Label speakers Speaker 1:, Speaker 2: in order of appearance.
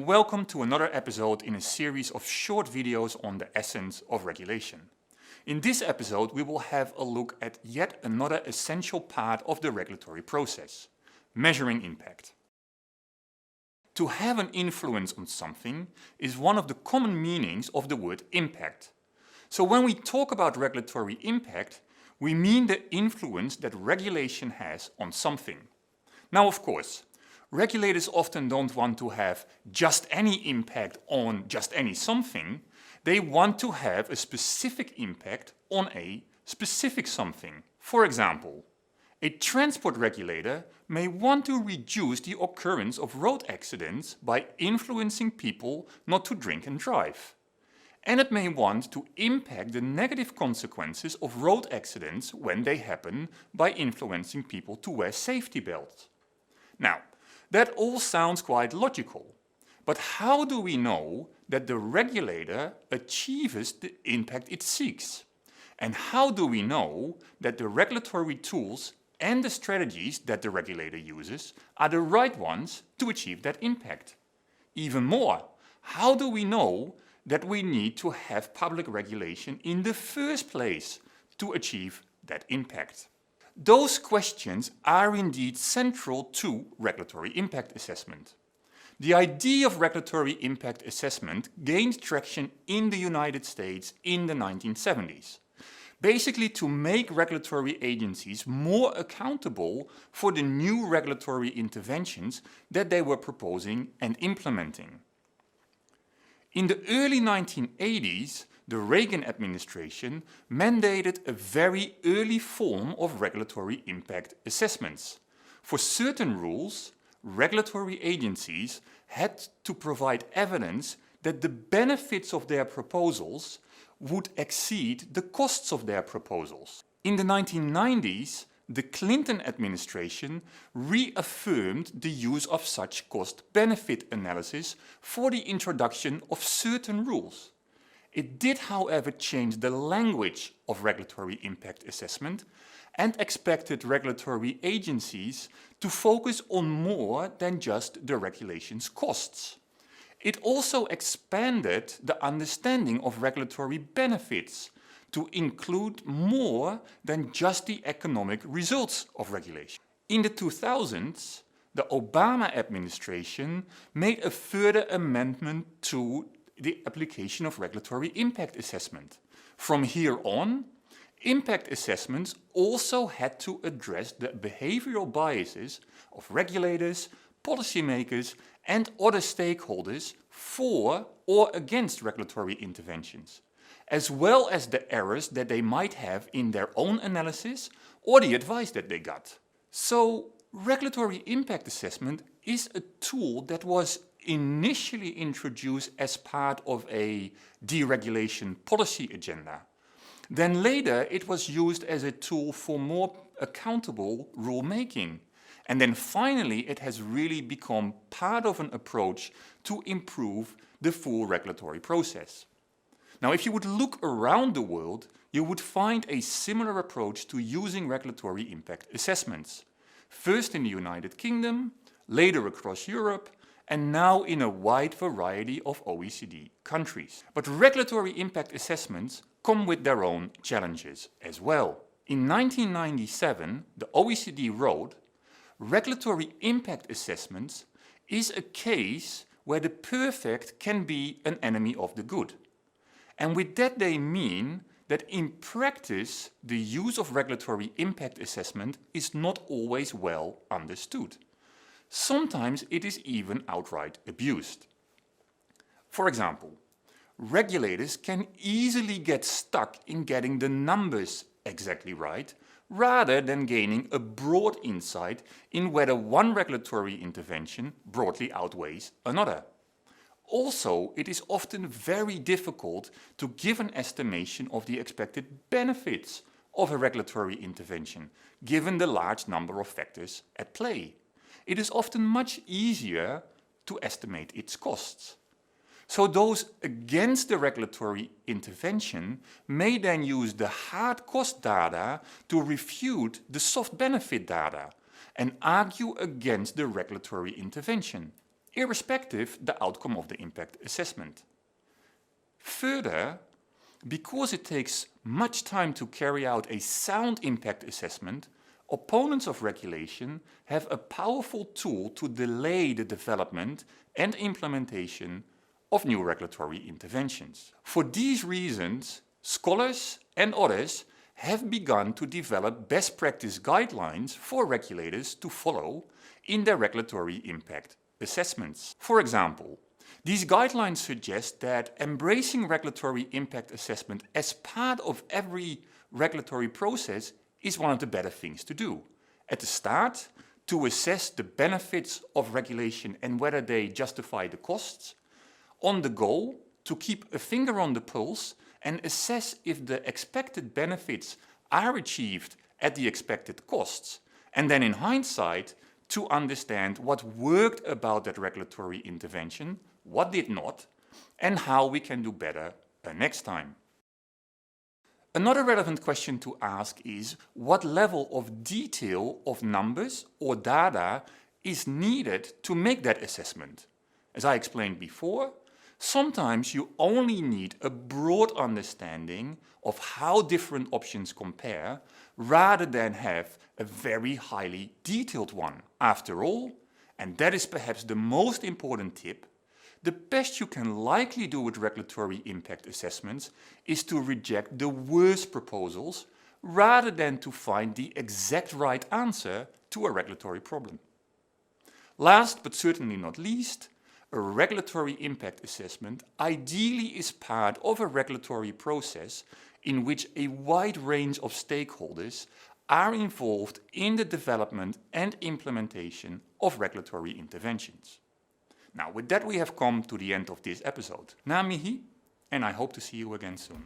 Speaker 1: and welcome to another episode in a series of short videos on the essence of regulation. In this episode we will have a look at yet another essential part of the regulatory process: measuring impact. To have an influence on something is one of the common meanings of the word impact. So when we talk about regulatory impact, we mean the influence that regulation has on something. Now, of course, regulators often don't want to have just any impact on just any something. They want to have a specific impact on a specific something. For example, a transport regulator may want to reduce the occurrence of road accidents by influencing people not to drink and drive. And it may want to impact the negative consequences of road accidents when they happen by influencing people to wear safety belts. Now, that all sounds quite logical, but how do we know that the regulator achieves the impact it seeks? And how do we know that the regulatory tools and the strategies that the regulator uses are the right ones to achieve that impact? Even more, how do we know that we need to have public regulation in the first place to achieve that impact? Those questions are indeed central to regulatory impact assessment. The idea of regulatory impact assessment gained traction in the United States in the 1970s. Basically to make regulatory agencies more accountable for the new regulatory interventions that they were proposing and implementing. In the early 1980s, the Reagan administration mandated a very early form of regulatory impact assessments. For certain rules, regulatory agencies had to provide evidence that the benefits of their proposals would exceed the costs of their proposals. In the 1990s, the Clinton administration reaffirmed the use of such cost-benefit analysis for the introduction of certain rules. It did, however, change the language of regulatory impact assessment and expected regulatory agencies to focus on more than just the regulation's costs. It also expanded the understanding of regulatory benefits to include more than just the economic results of regulation. In the 2000s, the Obama administration made a further amendment to the application of regulatory impact assessment. From here on, impact assessments also had to address the behavioral biases of regulators, policymakers, and other stakeholders for or against regulatory interventions, as well as the errors that they might have in their own analysis or the advice that they got. So, regulatory impact assessment is a tool that was initially introduced as part of a deregulation policy agenda. Then later it was used as a tool for more accountable rulemaking. And then finally it has really become part of an approach to improve the full regulatory process. Now, if you would look around the world, you would find a similar approach to using regulatory impact assessments. First in the United Kingdom, later across Europe, and now in a wide variety of OECD countries. But regulatory impact assessments come with their own challenges as well. In 1997, the OECD wrote, "Regulatory impact assessments is a case where the perfect can be an enemy of the good." And with that they mean that in practice the use of regulatory impact assessment is not always well understood. Sometimes it is even outright abused. For example, regulators can easily get stuck in getting the numbers exactly right, rather than gaining a broad insight in whether one regulatory intervention broadly outweighs another. Also, it is often very difficult to give an estimation of the expected benefits of a regulatory intervention, given the large number of factors at play. It is often much easier to estimate its costs. So those against the regulatory intervention may then use the hard cost data to refute the soft benefit data and argue against the regulatory intervention. irrespective the outcome of the impact assessment. Further, because it takes much time to carry out a sound impact assessment, opponents of regulation have a powerful tool to delay the development and implementation of new regulatory interventions. For these reasons, scholars and others have begun to develop best practice guidelines for regulators to follow in their regulatory impact assessments. For example, these guidelines suggest that embracing regulatory impact assessment as part of every regulatory process is one of the better things to do. At the start, to assess the benefits of regulation and whether they justify the costs. On the go, to keep a finger on the pulse and assess if the expected benefits are achieved at the expected costs. And then in hindsight, to understand what worked about that regulatory intervention, what did not, and how we can do better next time. Another relevant question to ask is what level of detail of numbers or data is needed to make that assessment. As I explained before, sometimes you only need a broad understanding of how different options compare rather than have a very highly detailed one. After all, and that is perhaps the most important tip, the best you can likely do with regulatory impact assessments is to reject the worst proposals rather than to find the exact right answer to a regulatory problem. Last but certainly not least, a regulatory impact assessment ideally is part of a regulatory process in which a wide range of stakeholders are involved in the development and implementation of regulatory interventions. Now, with that we have come to the end of this episode. Na mihi, and I hope to see you again soon.